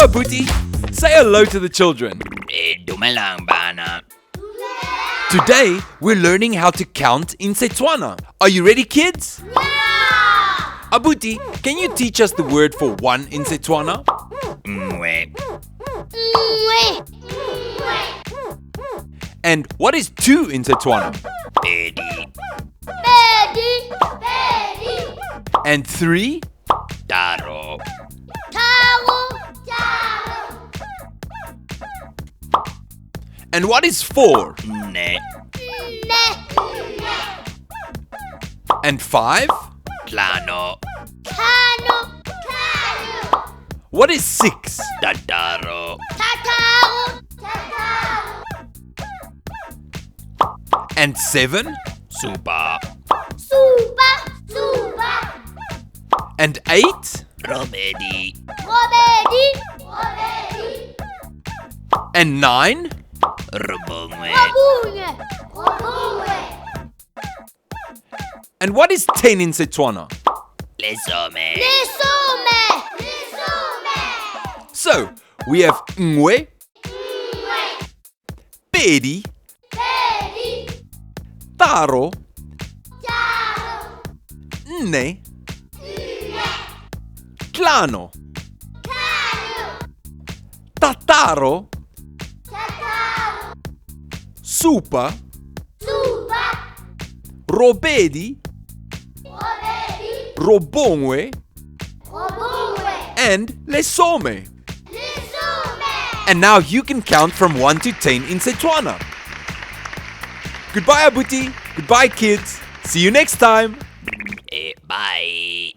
Abuti. Say hello to the children. Dumelang bana. Today, we're learning how to count in Setswana. Are you ready, kids? Yeah! Abuti, can you teach us the word for one in Setswana? Ngwe. And what is two in Setswana? Pedi. Pedi, pedi, And three? Taro. taro, taro, And what is four? Ne. ne, And five? Tlano. kano, kano, What is six? Tataro. tataro, tataro, And seven? Supa. supa, supa, And eight? Robedi. robedi, robedi, And nine? Rubungwe. robunge, robunge, And what is 10 in Setswana? Lesome. lisome, lisome, So, we have ngwe, pedi, pedi, taro, taro, nne, tlano, kano, tataro, tataro, supa, supa, robedi, robedi, robongwe, robunge, and lesome. lisome. And now you can count from 1 to 10 in Setswana. Goodbye, Abuti. Goodbye, kids. See you next time. Bye.